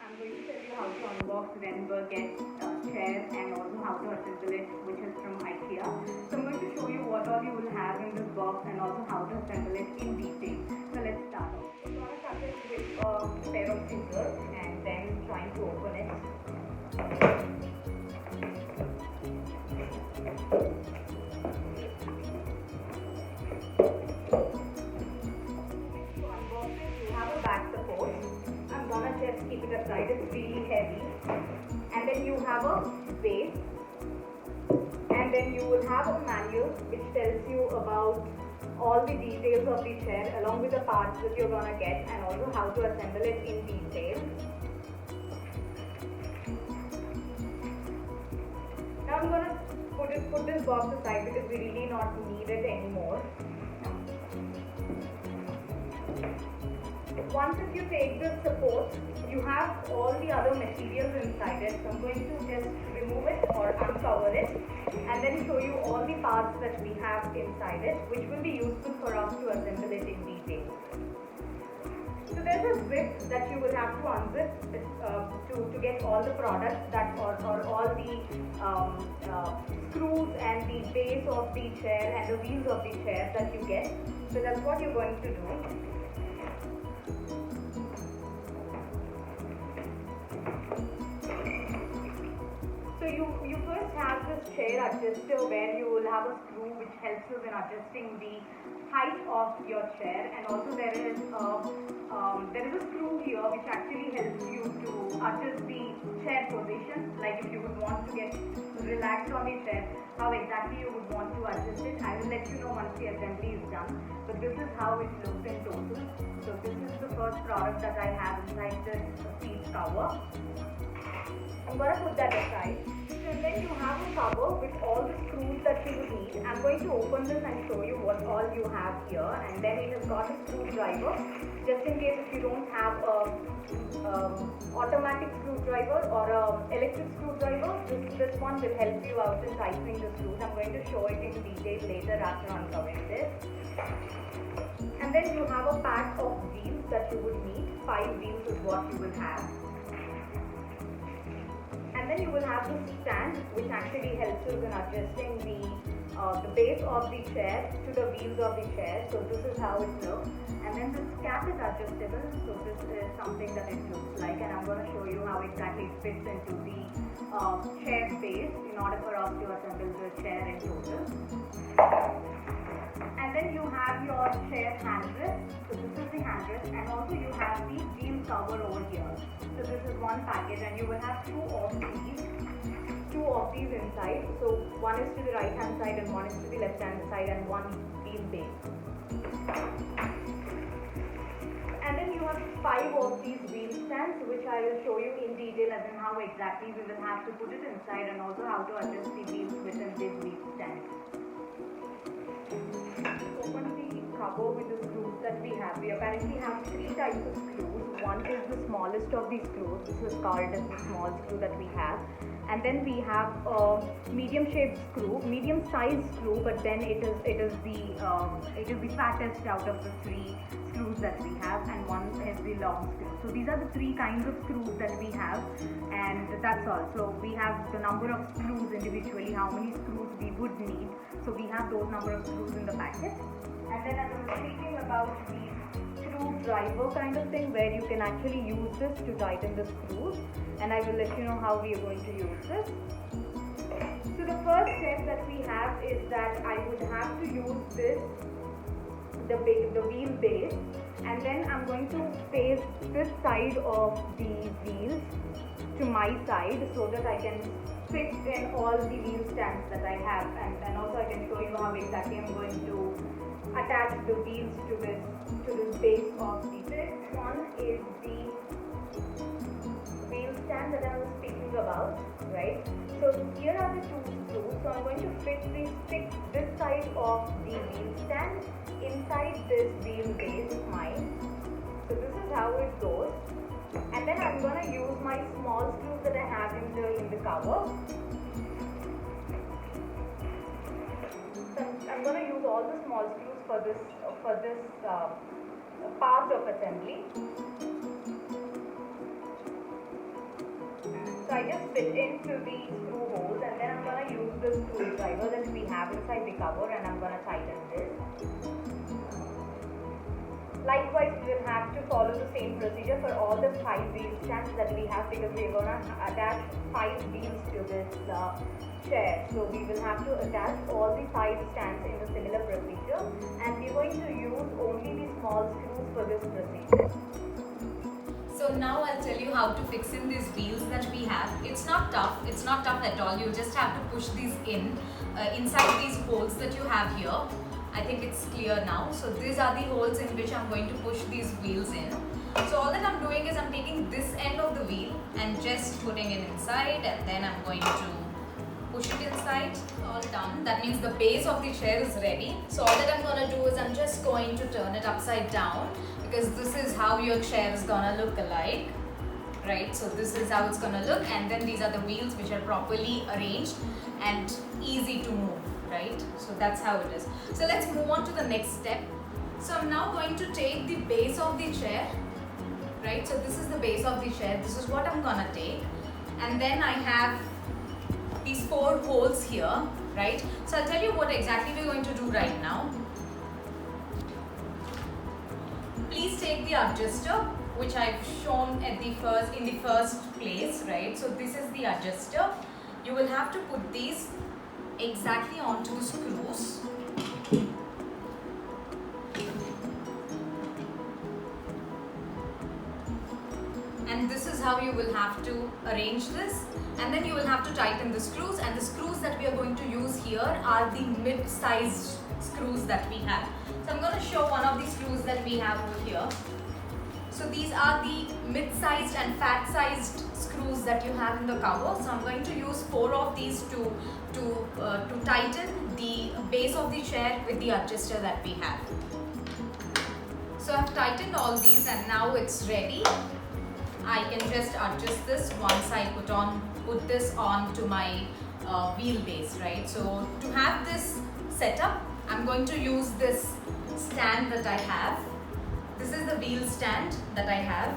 I'm going to tell you how to unbox Renberg chair and also how to assemble it, which is from IKEA. So I'm going to show you what all you will have in this box and also how to assemble it in detail. So let's start off. So I'm going to start it with a pair of scissors and then trying to open it. Just keep it aside, it's really heavy. And then you have a base, and then you will have a manual which tells you about all the details of the chair along with the parts that you're gonna get and also how to assemble it in detail. Now I'm gonna put this box aside because we really not need it anymore. Once if you take this support, you have all the other materials inside it. So I'm going to just remove it or uncover it and then show you all the parts that we have inside it, which will be useful for us to assemble it in detail. So there's a zip that you will have to unzip to get all the products that or all the screws and the base of the chair and the wheels of the chair that you get. So that's what you're going to do. So you first have this chair adjuster where you will have a screw which helps you in adjusting the height of your chair, and also there is a screw here which actually helps you to adjust the chair position. Like if you would want to get relaxed on the chair, how exactly you would want to adjust it. I will let you know once the assembly is done. But this is how it looks in total. So this is the first product that I have inside this seat cover. I'm going to put that aside. And then you have a cover with all the screws that you will need. I'm going to open this and show you what all you have here. And then it has got a screwdriver. Just in case if you don't have a automatic screwdriver or a electric screwdriver, this one will help you out in tightening the screws. I'm going to show it in detail later after uncovering this. And then you have a pack of wheels that you would need. 5 wheels is what you will have. And then you will have this stand which actually helps you in adjusting the base of the chair to the wheels of the chair. So this is how it looks. And then this cap is adjustable. So this is something that it looks like, and I'm going to show you how exactly it fits into the chair base in order for us to assemble the chair in total. And then you have your chair handrest. So this is the handrest, and also you have the wheel cover over here. So this is one package, and you will have two of these inside. So one is to the right hand side and one is to the left hand side, and one wheel base. And then you have 5 of these wheel stands, which I will show you in detail as in how exactly we will have to put it inside and also how to adjust the wheels within this wheel stand. Open the cover with the screws that we have. We apparently have 3 types of screws. One is the smallest of these screws. This is called as the small screw that we have. And then we have a medium shaped screw, medium sized screw, but then it is the fattest out of the 3 screws that we have, and one is the long screw. So these are the 3 kinds of screws that we have, and that's all. So we have the number of screws individually, how many screws we would need. So we have those number of screws in the packet. And then I was speaking about the screwdriver kind of thing where you can actually use this to tighten the screws, and I will let you know how we are going to use this. So the first step that we have is that I would have to use the wheel base, and then I'm going to face this side of the wheels to my side so that I can fit in all the wheel stands that I have, and also I can show you how exactly I'm going to attach the wheels to this base of the fifth one is the wheel stand that I was speaking about, right? So here are the 2 screws. So I'm going to stick this side of the wheel stand inside this wheel base of mine. So this is how it goes. And then I'm going to use my small screws that I have in the cover. So I'm going to use all the small screws for this part of assembly. just fit into the screw holes, and then I'm gonna use the screwdriver that we have inside the cover, and I'm gonna tighten this. Likewise, we will have to follow the same procedure for all the 5 wheel stands that we have, because we're gonna attach 5 wheels to this chair. So we will have to attach all the 5 stands in a similar procedure, and we're going to use only the small screws for this procedure. So now I'll tell you how to fix in these wheels that we have. It's not tough at all. You just have to push these in inside these holes that you have here. I think it's clear now. So these are the holes in which I'm going to push these wheels in. So all that I'm doing is I'm taking this end of the wheel and just putting it inside, and then I'm going to push it inside. All done. That means the base of the chair is ready. So all that I'm going to do is I'm just going to turn it upside down, because this is how your chair is going to look alike, right? So this is how it's going to look, and then these are the wheels which are properly arranged and easy to move, right? So that's how it is. So let's move on to the next step. So I'm now going to take the base of the chair, right? So this is the base of the chair. This is what I'm gonna take, and then I have these 4 holes here, right? So I'll tell you what exactly we're going to do right now. Please take the adjuster, which I've shown at in the first place, right? So this is the adjuster. You will have to put these exactly onto the screws. And this is how you will have to arrange this, and then you will have to tighten the screws, and the screws that we are going to use here are the mid-sized screws that we have. So I'm going to show one of the screws that we have over here. So these are the mid-sized and fat-sized screws that you have in the cover. So I'm going to use 4 of these to tighten the base of the chair with the adjuster that we have. So I've tightened all these, and now it's ready. I can just adjust this once I put this on to my wheel base, right? So to have this set up, I'm going to use this stand that I have. This is the wheel stand that I have,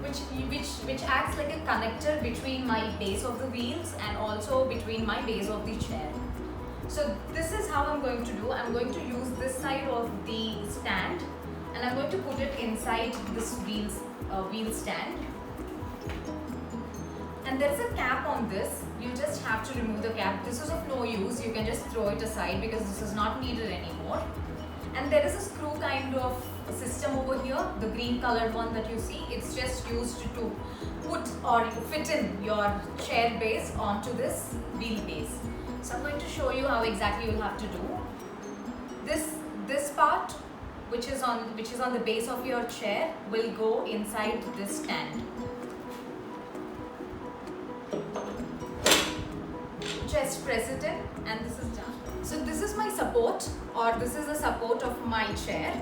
which acts like a connector between my base of the wheels and also between my base of the chair. So this is how I'm going to do. I'm going to use this side of the stand, and I'm going to put it inside this wheel stand. And there is a cap on this. You just have to remove the cap. This is of no use. You can just throw it aside because this is not needed anymore. And there is a screw kind of system over here, the green colored one that you see. It's just used to put or fit in your chair base onto this wheel base. So I'm going to show you how exactly you'll have to do. This part, which is on the base of your chair, will go inside this stand. Just press it in, and this is done. So this is my support, or this is the support of my chair.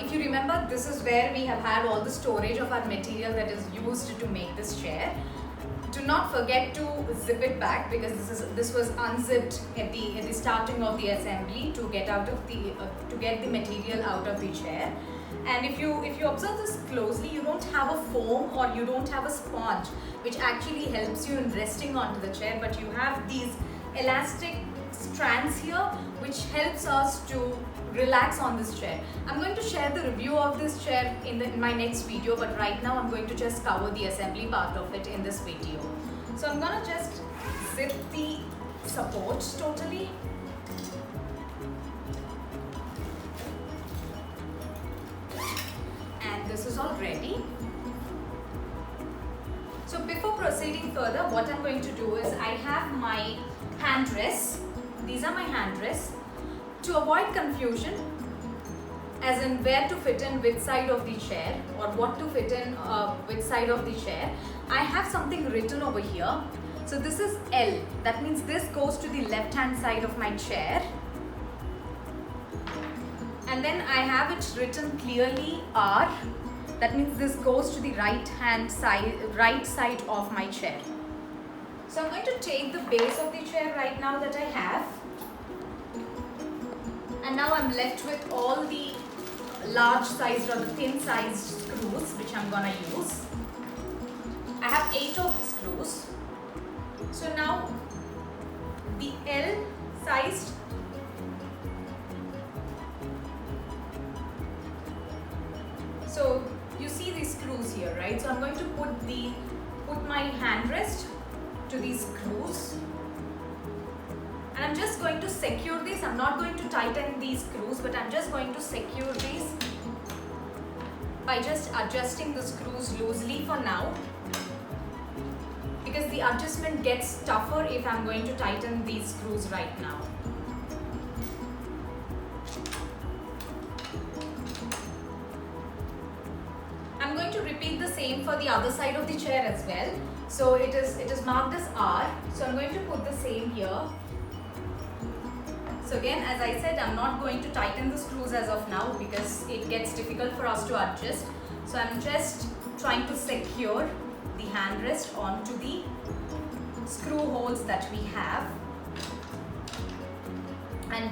If you remember, this is where we have had all the storage of our material that is used to make this chair. Do not forget to zip it back, because this was unzipped at the starting of the assembly to get the material out of the chair. And if you observe this closely, you don't have a foam or you don't have a sponge which actually helps you in resting onto the chair, but you have these elastic strands here which helps us to relax on this chair. I'm going to share the review of this chair in my next video, but right now I'm going to just cover the assembly part of it in this video. So I'm going to just zip the supports totally. And this is all ready. So before proceeding further, what I'm going to do is I have my hand rests. These are my hand rests. To avoid confusion, as in where to fit in which side of the chair or what to fit in which side of the chair, I have something written over here. So this is L. That means this goes to the left hand side of my chair. And then I have it written clearly R. That means this goes to the right side of my chair. So I'm going to take the base of the chair right now that I have. And now I'm left with all the large sized or the thin sized screws which I'm gonna use. I have 8 of the screws. So now the L sized so you see these screws here, right? So I'm going to put my hand rest to these screws, and I'm just going to secure this. I'm not going to tighten these screws, but I'm just going to secure these by just adjusting the screws loosely for now, because the adjustment gets tougher if I'm going to tighten these screws right now. I'm going to repeat the same for the other side of the chair as well. So it is marked as R. So I'm going to put the same here. So again, as I said, I'm not going to tighten the screws as of now because it gets difficult for us to adjust. So I'm just trying to secure the handrest onto the screw holes that we have. And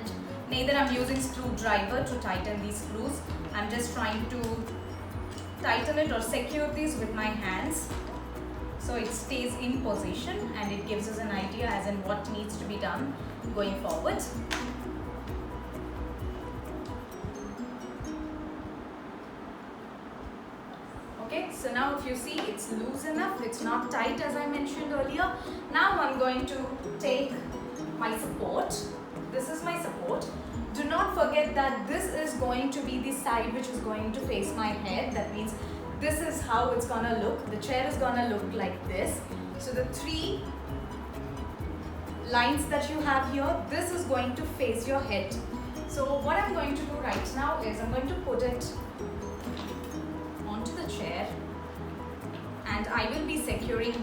neither I'm using screwdriver to tighten these screws. I'm just trying to tighten it or secure these with my hands so it stays in position and it gives us an idea as in what needs to be done going forward. Okay, so now if you see, it's loose enough, it's not tight as I mentioned earlier. Now I'm going to take my support. This is my support. Do not forget that this is going to be the side which is going to face my head. That means this is how it's gonna look. The chair is gonna look like this. So the 3 lines that you have here, this is going to face your head. So what I'm going to do right now is I'm going to put it onto the chair and I will be securing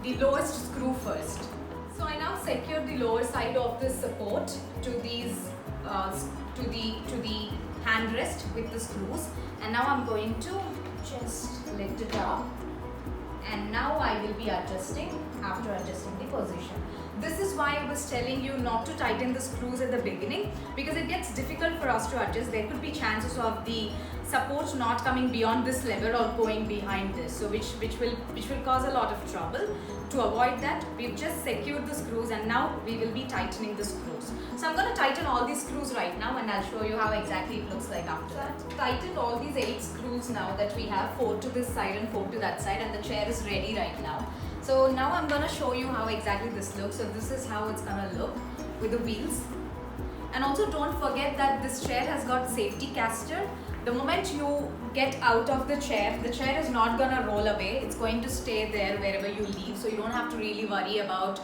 the lowest screw first. So I now secure the lower side of the support to these to the handrest with the screws, and now I'm going to just lift it up, and now I will be adjusting after adjusting the position. This is why I was telling you not to tighten the screws at the beginning, because it gets difficult for us to adjust. There could be chances of the support not coming beyond this level or going behind this, so which will cause a lot of trouble. To avoid that, we've just secured the screws and now we will be tightening the screws. So I'm going to tighten all these screws right now and I'll show you how exactly it looks like after that. So I've tightened all these 8 screws now that we have, 4 to this side and 4 to that side, and the chair is ready right now. So now I'm going to show you how exactly this looks. So this is how it's going to look with the wheels. And also don't forget that this chair has got safety caster. The moment you get out of the chair is not going to roll away. It's going to stay there wherever you leave. So you don't have to really worry about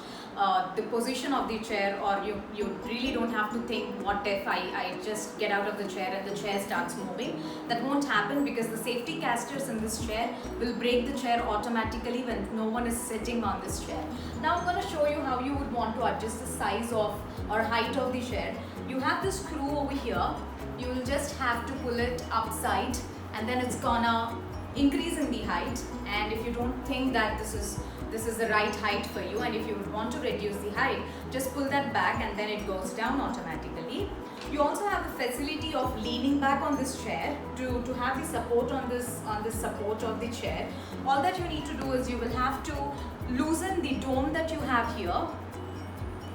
the position of the chair, or you really don't have to think, what if I just get out of the chair and the chair starts moving. That won't happen, because the safety casters in this chair will break the chair automatically when no one is sitting on this chair. Now I'm going to show you how you would want to adjust the size of or height of the chair. You have this screw over here. You will just have to pull it upside and then it's gonna increase in the height. And if you don't think that this is the right height for you, and if you would want to reduce the height, just pull that back and then it goes down automatically. You also have the facility of leaning back on this chair to have the support on this support of the chair. All that you need to do is you will have to loosen the dome that you have here,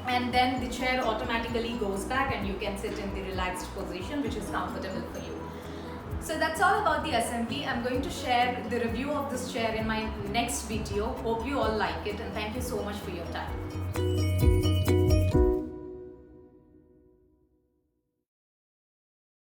and then the chair automatically goes back and you can sit in the relaxed position which is comfortable for you. So that's all about the assembly. I'm going to share the review of this chair in my next video. Hope you all like it, and thank you so much for your time.